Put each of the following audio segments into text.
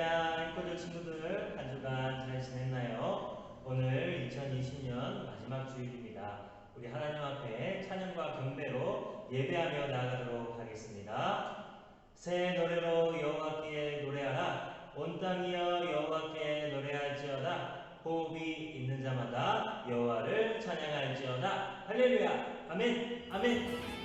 할렐루야, 인코들 친구들 한 주간 잘 지냈나요? 오늘 2020년 마지막 주일입니다. 우리 하나님 앞에 찬양과 경배로 예배하며 나아가도록 하겠습니다. 새 노래로 여호와께 노래하라. 온 땅이여 여호와께 노래할지어다. 호흡이 있는 자마다 여호와를 찬양할지어다. 할렐루야, 아멘, 아멘.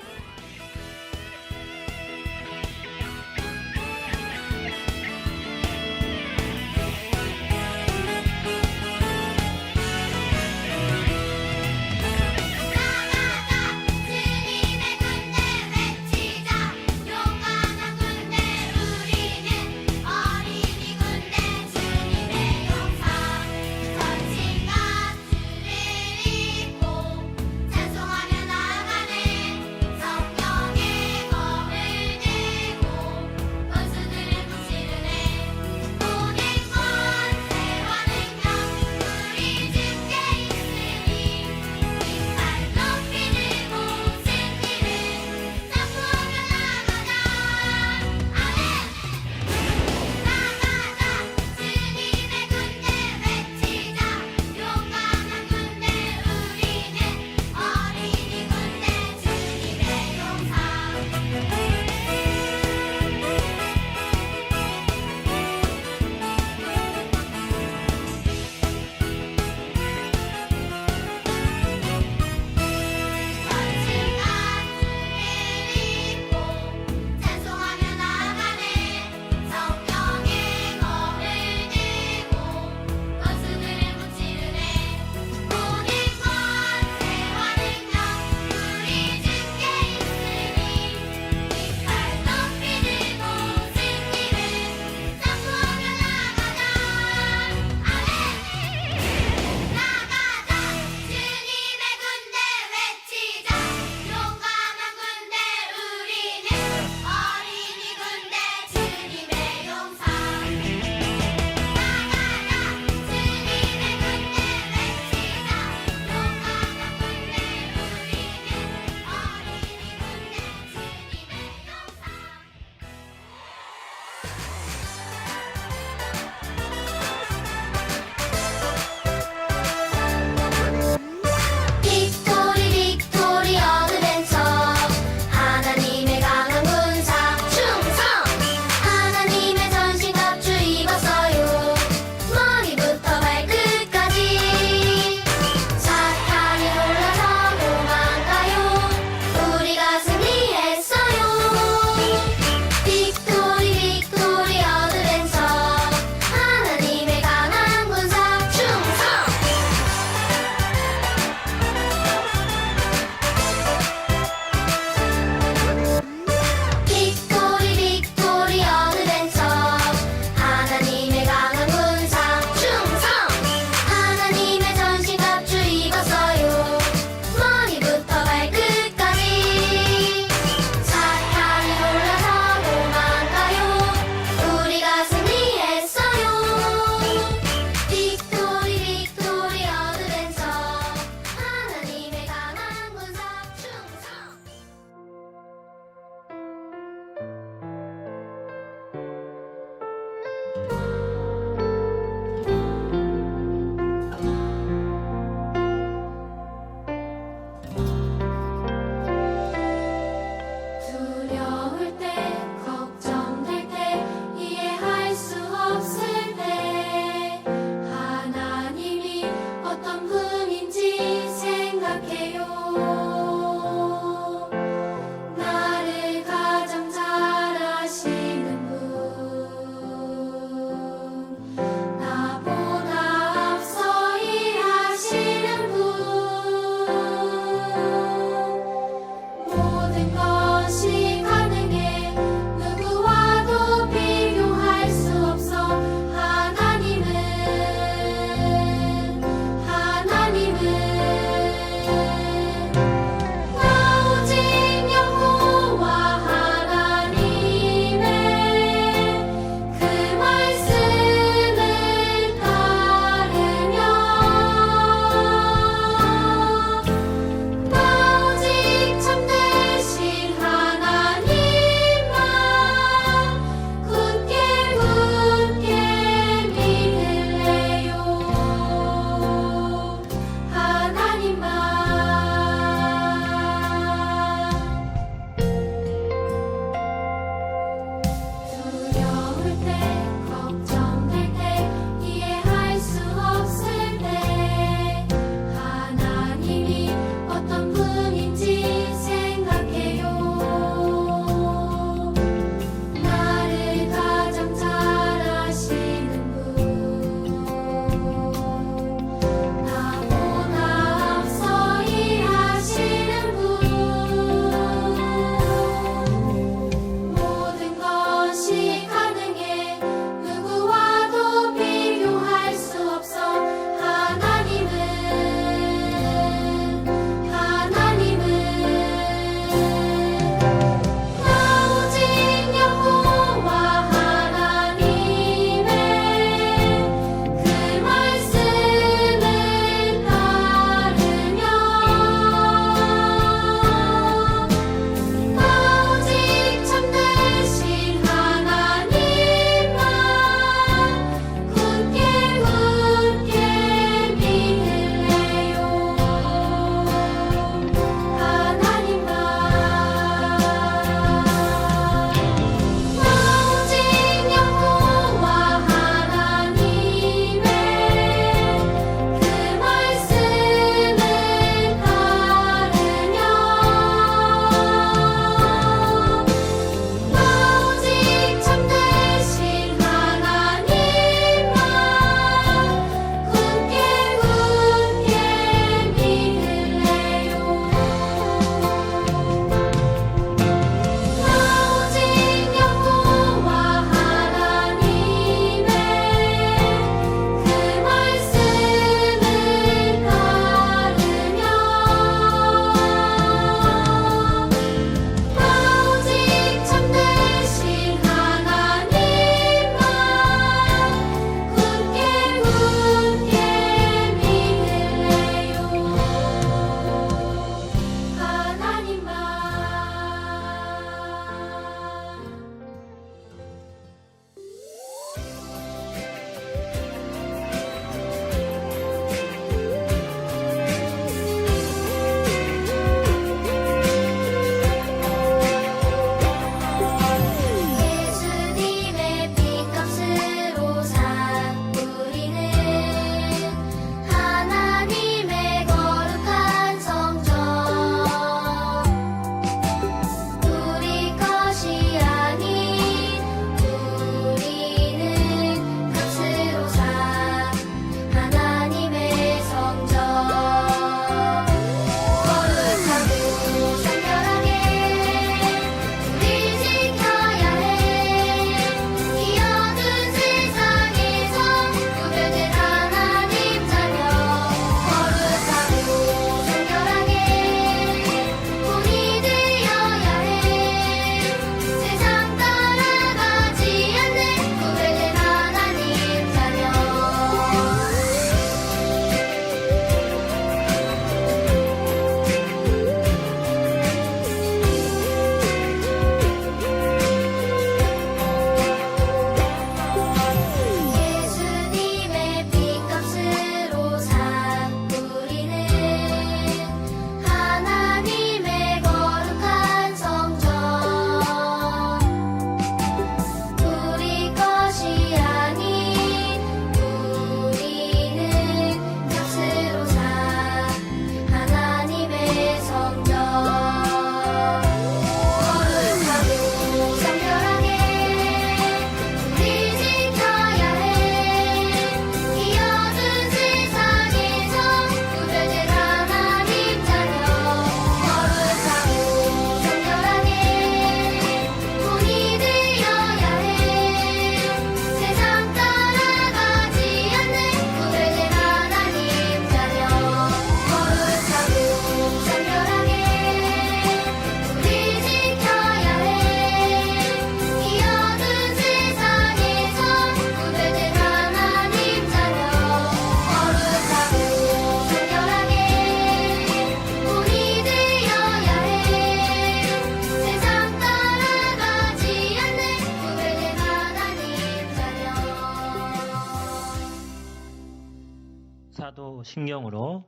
사도신경으로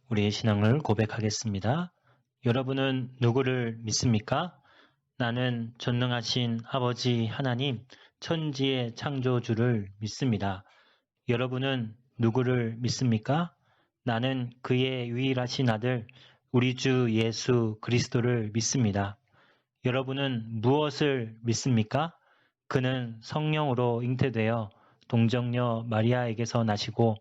우리의 신앙을 고백하겠습니다. 여러분은 누구를 믿습니까? 나는 전능하신 아버지 하나님, 천지의 창조주를 믿습니다. 여러분은 누구를 믿습니까? 나는 그의 유일하신 아들, 우리 주 예수 그리스도를 믿습니다. 여러분은 무엇을 믿습니까? 그는 성령으로 잉태되어 동정녀 마리아에게서 나시고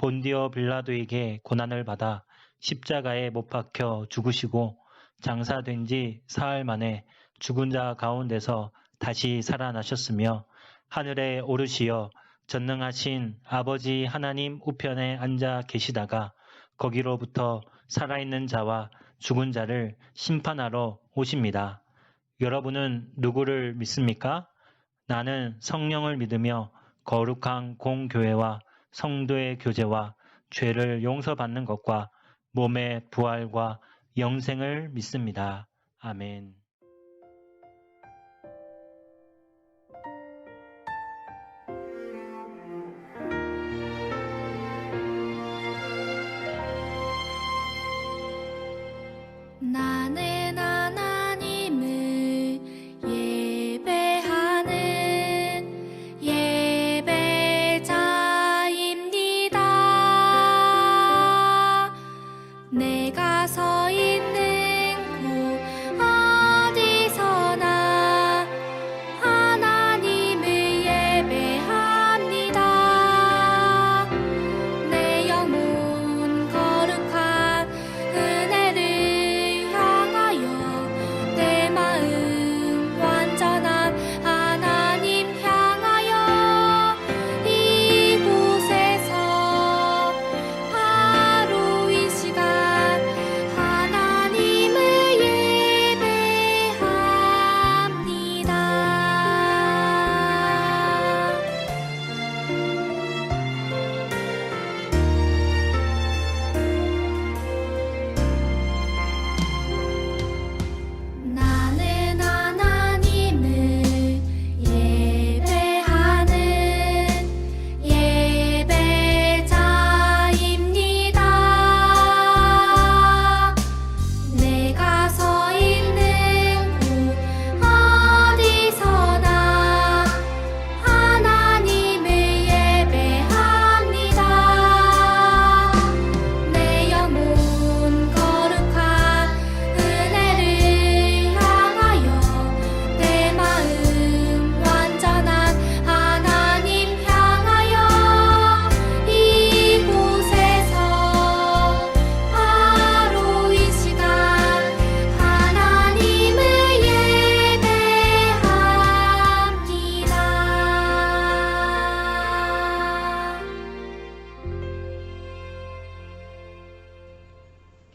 본디오 빌라도에게 고난을 받아 십자가에 못 박혀 죽으시고 장사된 지 사흘 만에 죽은 자 가운데서 다시 살아나셨으며 하늘에 오르시어 전능하신 아버지 하나님 우편에 앉아 계시다가 거기로부터 살아있는 자와 죽은 자를 심판하러 오십니다. 여러분은 누구를 믿습니까? 나는 성령을 믿으며 거룩한 공교회와 성도의 교제와 죄를 용서받는 것과 몸의 부활과 영생을 믿습니다. 아멘. 나는 하나님을 예배하는 예배자입니다. 내가 서 있는 곳 어디서나 하나님을 예배합니다. 내 영혼 거룩한 은혜를 내 마음 완전한 하나님 향하여 이곳에서 바로 이 시간 하나님을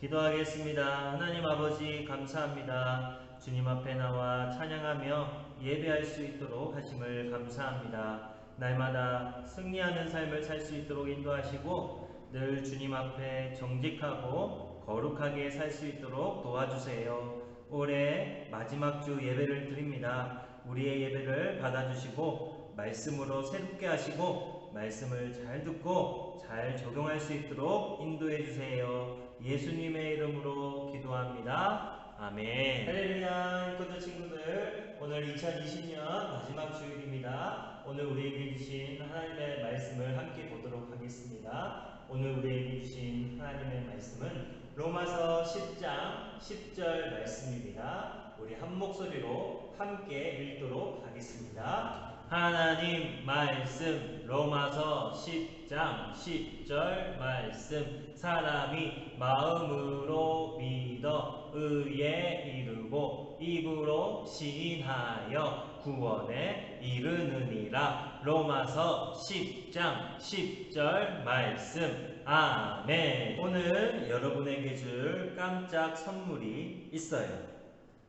기도하겠습니다. 하나님 아버지 감사합니다. 주님 앞에 나와 찬양하며 예배할 수 있도록 하심을 감사합니다. 날마다 승리하는 삶을 살 수 있도록 인도하시고 늘 주님 앞에 정직하고 거룩하게 살 수 있도록 도와주세요. 올해 마지막 주 예배를 드립니다. 우리의 예배를 받아주시고 말씀으로 새롭게 하시고 말씀을 잘 듣고 잘 적용할 수 있도록 인도해 주세요. 예수님의 이름으로 기도합니다. 아멘. 할렐루야. 인코드 친구들, 오늘 2020년 마지막 주일입니다. 오늘 우리에게 주신 하나님의 말씀을 함께 보도록 하겠습니다. 오늘 우리에게 주신 하나님의 말씀은 로마서 10장 10절 말씀입니다. 우리 한 목소리로 함께 읽도록 하겠습니다. 하나님 말씀, 로마서 10장 10절 말씀. 사람이 마음으로 믿어 의에 이르고 입으로 시인하여 구원에 이르느니라. 로마서 10장 10절 말씀. 아멘. 오늘 여러분에게 줄 깜짝 선물이 있어요.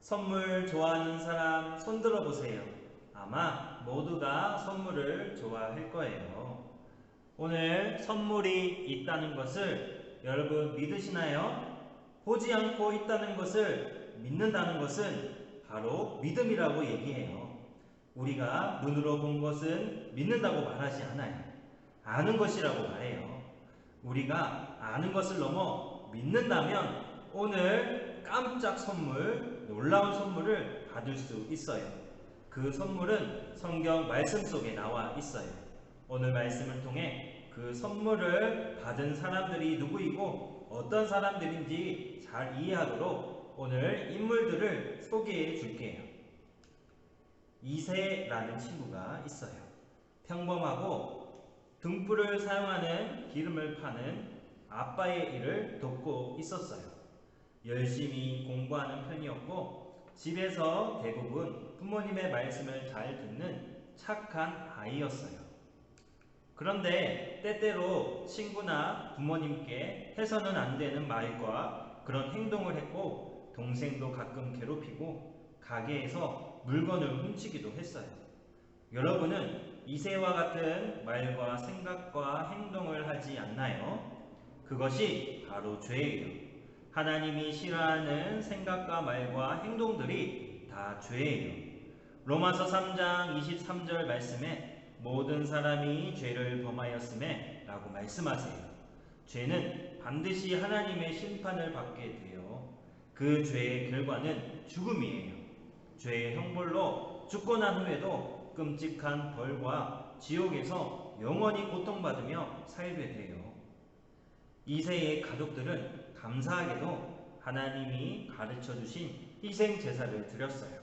선물 좋아하는 사람 손 들어보세요. 아마 모두가 선물을 좋아할 거예요. 오늘 선물이 있다는 것을 여러분 믿으시나요? 보지 않고 있다는 것을 믿는다는 것은 바로 믿음이라고 얘기해요. 우리가 눈으로 본 것은 믿는다고 말하지 않아요. 아는 것이라고 말해요. 우리가 아는 것을 넘어 믿는다면 오늘 깜짝 선물, 놀라운 선물을 받을 수 있어요. 그 선물은 성경 말씀 속에 나와 있어요. 오늘 말씀을 통해 그 선물을 받은 사람들이 누구이고 어떤 사람들인지 잘 이해하도록 오늘 인물들을 소개해 줄게요. 이새라는 친구가 있어요. 평범하고 등불을 사용하는 기름을 파는 아빠의 일을 돕고 있었어요. 열심히 공부하는 편이었고 집에서 대부분 부모님의 말씀을 잘 듣는 착한 아이였어요. 그런데 때때로 친구나 부모님께 해서는 안 되는 말과 그런 행동을 했고 동생도 가끔 괴롭히고 가게에서 물건을 훔치기도 했어요. 여러분은 이새와 같은 말과 생각과 행동을 하지 않나요? 그것이 바로 죄예요. 하나님이 싫어하는 생각과 말과 행동들이 다 죄예요. 로마서 3장 23절 말씀에 모든 사람이 죄를 범하였음에 라고 말씀하세요. 죄는 반드시 하나님의 심판을 받게 돼요. 그 죄의 결과는 죽음이에요. 죄의 형벌로 죽고 난 후에도 끔찍한 벌과 지옥에서 영원히 고통받으며 살게 돼요. 이새의 가족들은 감사하게도 하나님이 가르쳐 주신 희생 제사를 드렸어요.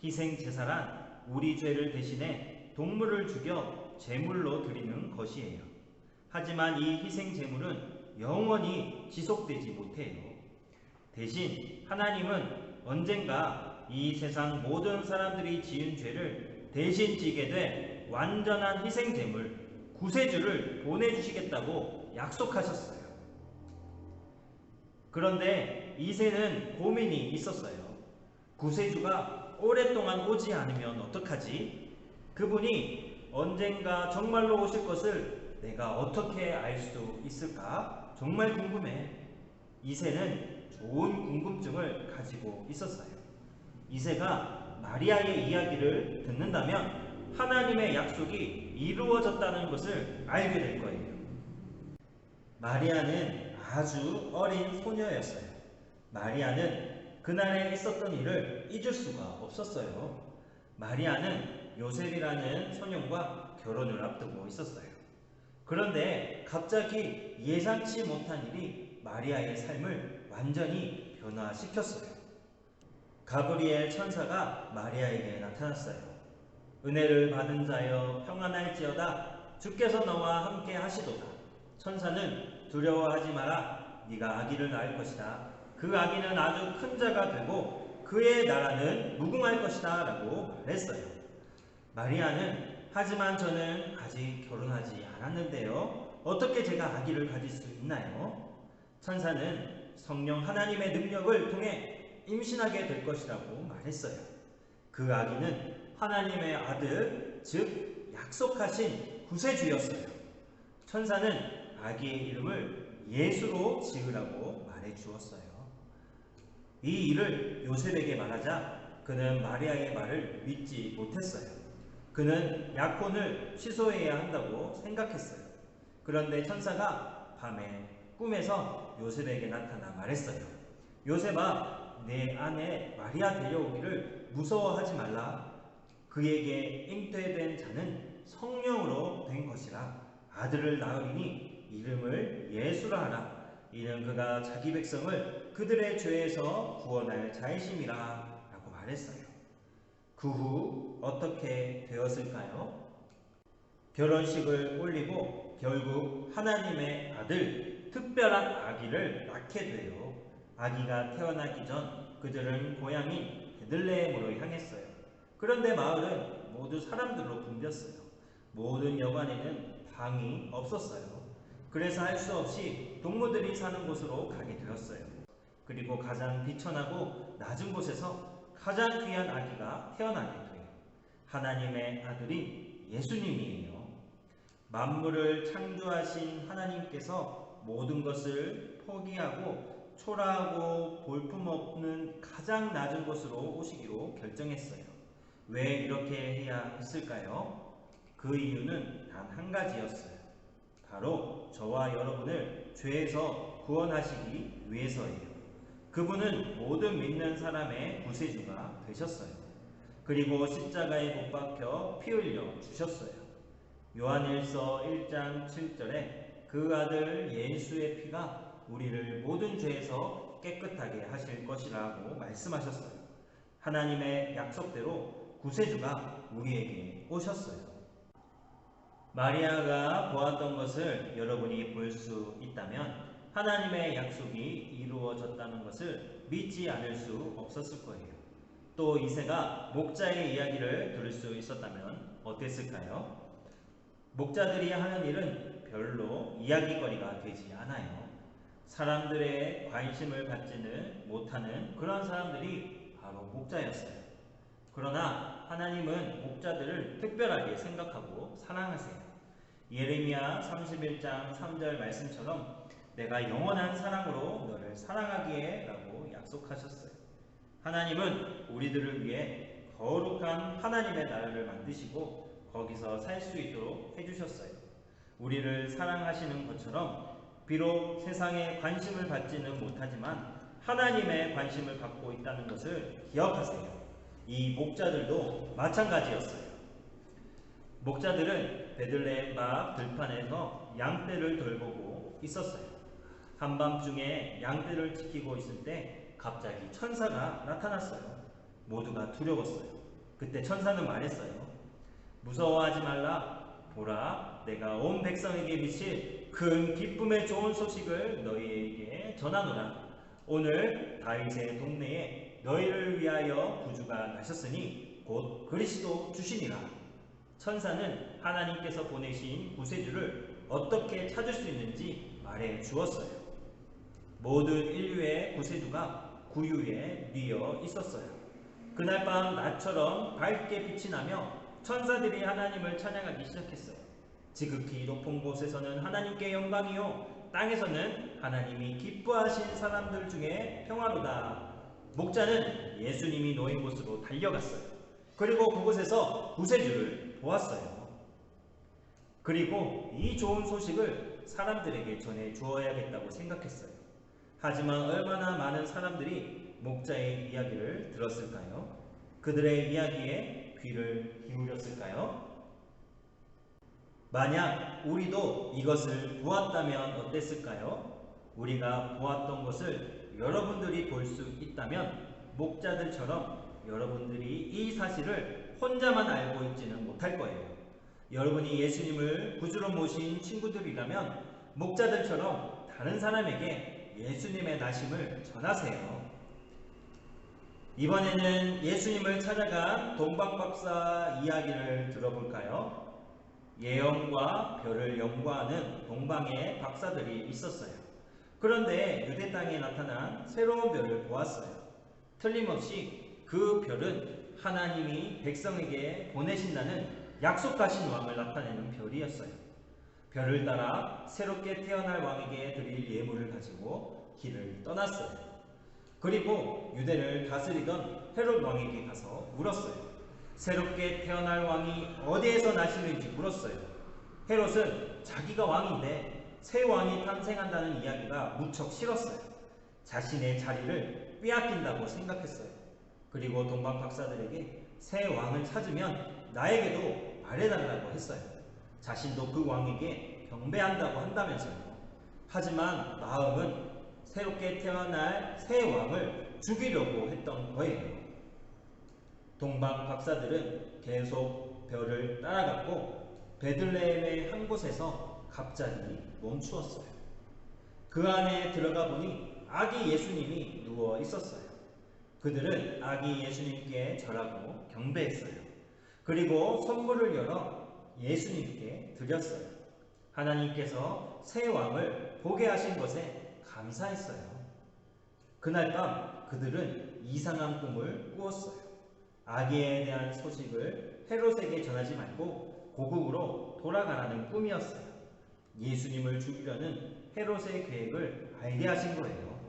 희생 제사란 우리 죄를 대신해 동물을 죽여 제물로 드리는 것이에요. 하지만 이 희생 제물은 영원히 지속되지 못해요. 대신 하나님은 언젠가 이 세상 모든 사람들이 지은 죄를 대신 지게 될 완전한 희생 제물, 구세주를 보내주시겠다고 약속하셨어요. 그런데 이새는 고민이 있었어요. 구세주가 오랫동안 오지 않으면 어떡하지? 그분이 언젠가 정말로 오실 것을 내가 어떻게 알 수 있을까? 정말 궁금해. 이새는 좋은 궁금증을 가지고 있었어요. 이새가 마리아의 이야기를 듣는다면 하나님의 약속이 이루어졌다는 것을 알게 될 거예요. 마리아는 아주 어린 소녀였어요. 마리아는 그날에 있었던 일을 잊을 수가 없었어요. 마리아는 요셉이라는 소년과 결혼을 앞두고 있었어요. 그런데 갑자기 예상치 못한 일이 마리아의 삶을 완전히 변화시켰어요. 가브리엘 천사가 마리아에게 나타났어요. 은혜를 받은 자여 평안할지어다 주께서 너와 함께 하시도다. 천사는 두려워하지 마라. 네가 아기를 낳을 것이다. 그 아기는 아주 큰 자가 되고 그의 나라는 무궁할 것이다 라고 말했어요. 마리아는 하지만 저는 아직 결혼하지 않았는데요. 어떻게 제가 아기를 가질 수 있나요? 천사는 성령 하나님의 능력을 통해 임신하게 될 것이라고 말했어요. 그 아기는 하나님의 아들, 즉 약속하신 구세주였어요. 천사는 아기의 이름을 예수로 지으라고 말해 주었어요. 이 일을 요셉에게 말하자 그는 마리아의 말을 믿지 못했어요. 그는 약혼을 취소해야 한다고 생각했어요. 그런데 천사가 밤에 꿈에서 요셉에게 나타나 말했어요. 요셉아, 내 아내 마리아 데려오기를 무서워하지 말라. 그에게 잉태된 자는 성령으로 된 것이라. 아들을 낳으리니 이름을 예수라 하라. 이는 그가 자기 백성을 그들의 죄에서 구원할 자이심이라 라고 말했어요. 그 후 어떻게 되었을까요? 결혼식을 올리고 결국 하나님의 아들, 특별한 아기를 낳게 돼요. 아기가 태어나기 전 그들은 고향인 베들레헴으로 향했어요. 그런데 마을은 모두 사람들로 붐볐어요. 모든 여관에는 방이 없었어요. 그래서 할 수 없이 동무들이 사는 곳으로 가게 되었어요. 그리고 가장 비천하고 낮은 곳에서 가장 귀한 아기가 태어나게 돼요. 하나님의 아들인 예수님이에요. 만물을 창조하신 하나님께서 모든 것을 포기하고 초라하고 볼품없는 가장 낮은 곳으로 오시기로 결정했어요. 왜 이렇게 해야 했을까요? 그 이유는 단 한 가지였어요. 바로 저와 여러분을 죄에서 구원하시기 위해서예요. 그분은 모든 믿는 사람의 구세주가 되셨어요. 그리고 십자가에 못 박혀 피 흘려 주셨어요. 요한일서 1장 7절에 그 아들 예수의 피가 우리를 모든 죄에서 깨끗하게 하실 것이라고 말씀하셨어요. 하나님의 약속대로 구세주가 우리에게 오셨어요. 마리아가 보았던 것을 여러분이 볼 수 있다면 하나님의 약속이 이루어졌다는 것을 믿지 않을 수 없었을 거예요. 또 이새가 목자의 이야기를 들을 수 있었다면 어땠을까요? 목자들이 하는 일은 별로 이야기거리가 되지 않아요. 사람들의 관심을 받지는 못하는 그런 사람들이 바로 목자였어요. 그러나 하나님은 목자들을 특별하게 생각하고 사랑하세요. 예레미야 31장 3절 말씀처럼 내가 영원한 사랑으로 너를 사랑하기에 라고 약속하셨어요. 하나님은 우리들을 위해 거룩한 하나님의 나라를 만드시고 거기서 살 수 있도록 해주셨어요. 우리를 사랑하시는 것처럼 비록 세상에 관심을 받지는 못하지만 하나님의 관심을 받고 있다는 것을 기억하세요. 이 목자들도 마찬가지였어요. 목자들은 베들레헴 밖 들판에서 양떼를 돌보고 있었어요. 한밤중에 양떼를 지키고 있을 때 갑자기 천사가 나타났어요. 모두가 두려웠어요. 그때 천사는 말했어요. 무서워하지 말라. 보라, 내가 온 백성에게 미칠 큰 기쁨의 좋은 소식을 너희에게 전하노라. 오늘 다윗의 동네에 너희를 위하여 구주가 나셨으니 곧 그리스도 주시니라. 천사는 하나님께서 보내신 구세주를 어떻게 찾을 수 있는지 말해 주었어요. 모든 인류의 구세주가 구유에 뉘어 있었어요. 그날 밤 낮처럼 밝게 빛이 나며 천사들이 하나님을 찬양하기 시작했어요. 지극히 높은 곳에서는 하나님께 영광이요, 땅에서는 하나님이 기뻐하신 사람들 중에 평화로다. 목자는 예수님이 놓인 곳으로 달려갔어요. 그리고 그곳에서 구세주를 보았어요. 그리고 이 좋은 소식을 사람들에게 전해 주어야겠다고 생각했어요. 하지만 얼마나 많은 사람들이 목자의 이야기를 들었을까요? 그들의 이야기에 귀를 기울였을까요? 만약 우리도 이것을 보았다면 어땠을까요? 우리가 보았던 것을 여러분들이 볼 수 있다면 목자들처럼 여러분들이 이 사실을 혼자만 알고 있지는 못할 거예요. 여러분이 예수님을 구주로 모신 친구들이라면 목자들처럼 다른 사람에게 예수님의 나심을 전하세요. 이번에는 예수님을 찾아간 동방박사 이야기를 들어볼까요? 예언과 별을 연구하는 동방의 박사들이 있었어요. 그런데 유대 땅에 나타난 새로운 별을 보았어요. 틀림없이 그 별은 하나님이 백성에게 보내신다는 약속하신 왕을 나타내는 별이었어요. 별을 따라 새롭게 태어날 왕에게 드릴 예물을 가지고 길을 떠났어요. 그리고 유대를 다스리던 헤롯 왕에게 가서 물었어요. 새롭게 태어날 왕이 어디에서 나시는지 물었어요. 헤롯은 자기가 왕인데 새 왕이 탄생한다는 이야기가 무척 싫었어요. 자신의 자리를 빼앗긴다고 생각했어요. 그리고 동방 박사들에게 새 왕을 찾으면 나에게도 말해달라고 했어요. 자신도 그 왕에게 경배한다고 한다면서요. 하지만 마음은 새롭게 태어날 새 왕을 죽이려고 했던 거예요. 동방 박사들은 계속 별을 따라갔고 베들레헴의 한 곳에서 갑자기 멈추었어요. 그 안에 들어가 보니 아기 예수님이 누워 있었어요. 그들은 아기 예수님께 절하고 경배했어요. 그리고 선물을 열어 예수님께 드렸어요. 하나님께서 새 왕을 보게 하신 것에 감사했어요. 그날 밤 그들은 이상한 꿈을 꾸었어요. 아기에 대한 소식을 헤롯에게 전하지 말고 고국으로 돌아가라는 꿈이었어요. 예수님을 죽이려는 헤롯의 계획을 알게 하신 거예요.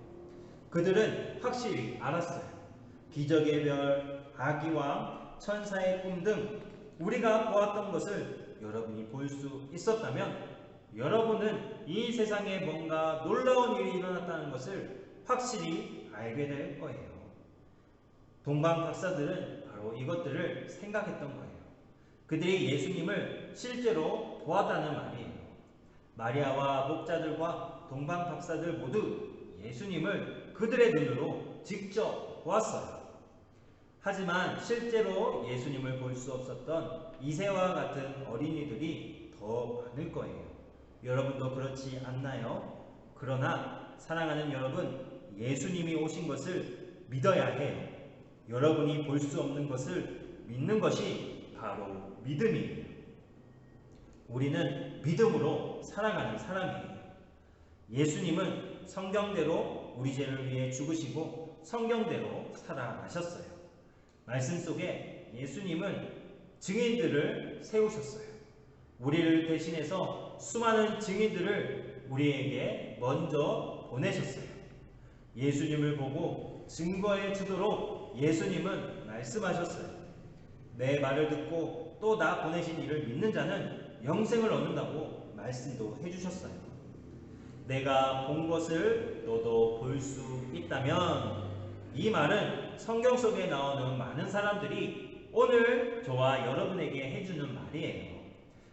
그들은 확실히 알았어요. 기적의 별, 아기왕, 천사의 꿈 등 우리가 보았던 것을 여러분이 볼 수 있었다면 여러분은 이 세상에 뭔가 놀라운 일이 일어났다는 것을 확실히 알게 될 거예요. 동방 박사들은 바로 이것들을 생각했던 거예요. 그들이 예수님을 실제로 보았다는 말이에요. 마리아와 목자들과 동방 박사들 모두 예수님을 그들의 눈으로 직접 보았어요. 하지만 실제로 예수님을 볼 수 없었던 이세와 같은 어린이들이 더 많을 거예요. 여러분도 그렇지 않나요? 그러나 사랑하는 여러분, 예수님이 오신 것을 믿어야 해요. 여러분이 볼 수 없는 것을 믿는 것이 바로 믿음이에요. 우리는 믿음으로 살아가는 사람이에요. 예수님은 성경대로 우리 죄를 위해 죽으시고 성경대로 살아나셨어요. 말씀 속에 예수님은 증인들을 세우셨어요. 우리를 대신해서 수많은 증인들을 우리에게 먼저 보내셨어요. 예수님을 보고 증거해 주도록 예수님은 말씀하셨어요. 내 말을 듣고 또 나 보내신 이를 믿는 자는 영생을 얻는다고 말씀도 해주셨어요. 내가 본 것을 너도 볼 수 있다면, 이 말은 성경 속에 나오는 많은 사람들이 오늘 저와 여러분에게 해주는 말이에요.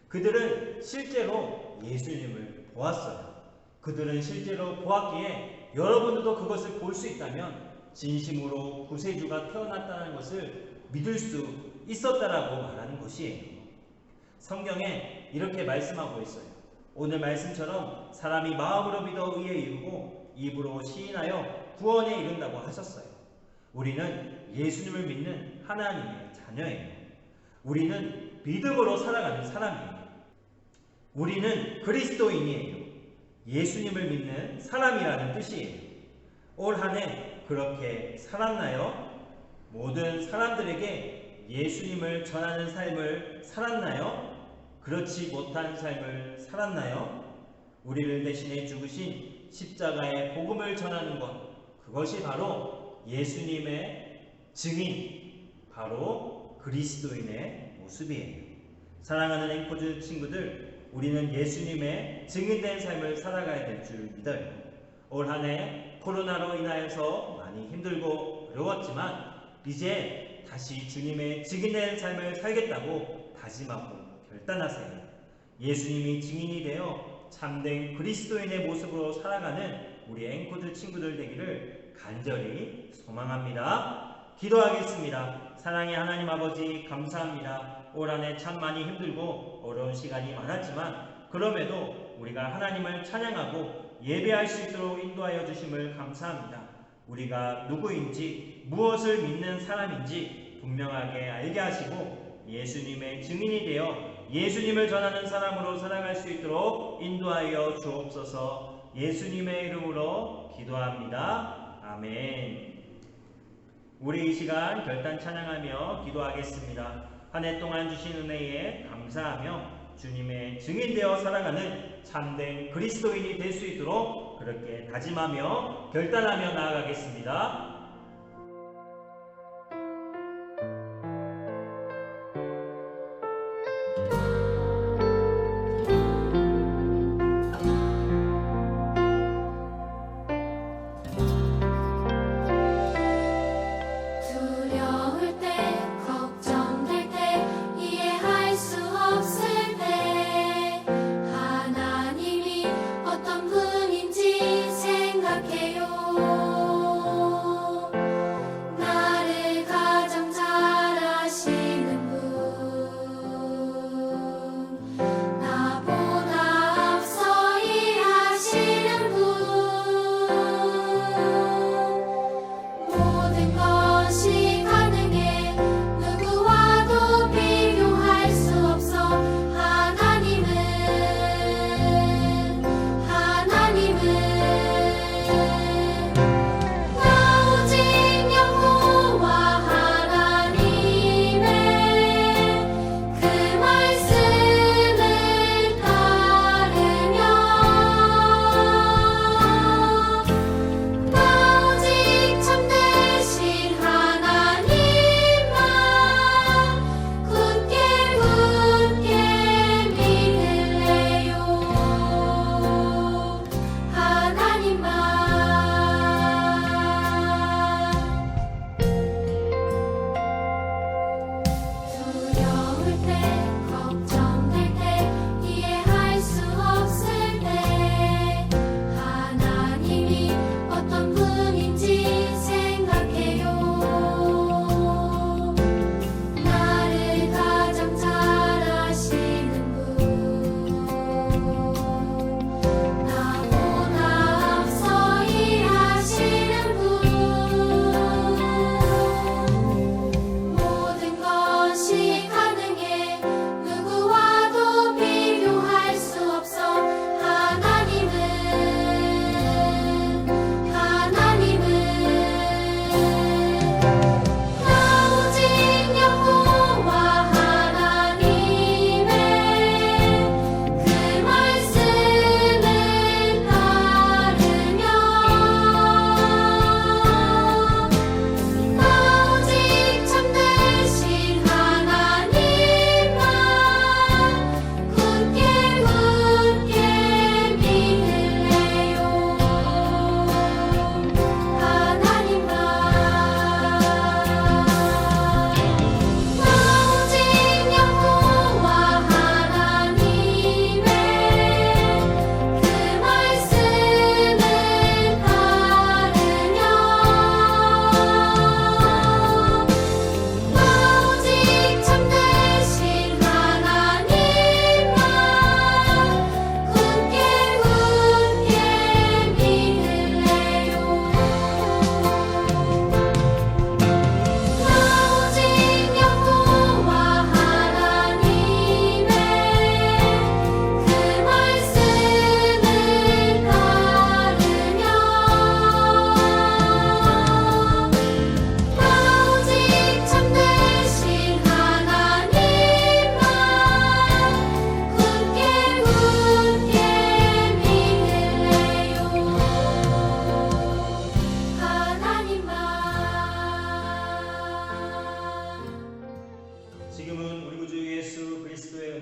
그들은 실제로 예수님을 보았어요. 그들은 실제로 보았기에 여러분들도 그것을 볼 수 있다면 진심으로 구세주가 태어났다는 것을 믿을 수 있었다라고 말하는 것이에요. 성경에 이렇게 말씀하고 있어요. 오늘 말씀처럼 사람이 마음으로 믿어 의에 이르고 입으로 시인하여 구원에 이른다고 하셨어요. 우리는 예수님을 믿는 하나님의 자녀예요. 우리는 믿음으로 살아가는 사람이에요. 우리는 그리스도인이에요. 예수님을 믿는 사람이라는 뜻이에요. 올 한 해 그렇게 살았나요? 모든 사람들에게 예수님을 전하는 삶을 살았나요? 그렇지 못한 삶을 살았나요? 우리를 대신해 죽으신 십자가의 복음을 전하는 것, 그것이 바로 예수님의 증인, 바로 그리스도인의 모습이에요. 사랑하는 앵코즈 친구들, 우리는 예수님의 증인된 삶을 살아가야 될 줄 믿어요. 올 한 해 코로나로 인하여서 많이 힘들고 어려웠지만 이제 다시 주님의 증인된 삶을 살겠다고 다짐하고 결단하세요. 예수님이 증인이 되어 참된 그리스도인의 모습으로 살아가는 우리 앵코즈 친구들 되기를 간절히 소망합니다. 기도하겠습니다. 사랑의 하나님 아버지, 감사합니다. 올 한 해 참 많이 힘들고 어려운 시간이 많았지만 그럼에도 우리가 하나님을 찬양하고 예배할 수 있도록 인도하여 주심을 감사합니다. 우리가 누구인지 무엇을 믿는 사람인지 분명하게 알게 하시고 예수님의 증인이 되어 예수님을 전하는 사람으로 살아갈 수 있도록 인도하여 주옵소서. 예수님의 이름으로 기도합니다. 아멘. 우리 이 시간 결단 찬양하며 기도하겠습니다. 한 해 동안 주신 은혜에 감사하며 주님의 증인되어 살아가는 참된 그리스도인이 될 수 있도록 그렇게 다짐하며 결단하며 나아가겠습니다. 두려울 때, 걱정될 때, 이해할 수 없을 때 하나님이 어떤 분인지 생각해요.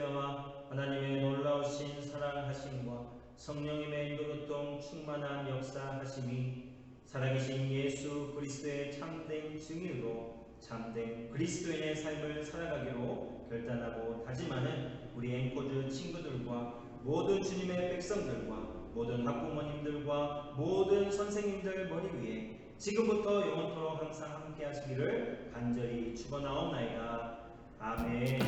은혜와 하나님의 놀라우신 사랑하심과 성령님의 노릇동 충만한 역사하심이 살아계신 예수 그리스도의 참된 증인으로 참된 그리스도인의 삶을 살아가기로 결단하고 다짐하는 우리 앵코즈 친구들과 모든 주님의 백성들과 모든 학부모님들과 모든 선생님들 머리 위에 지금부터 영원토록 항상 함께 하시기를 간절히 축원하옵나이다. 아멘.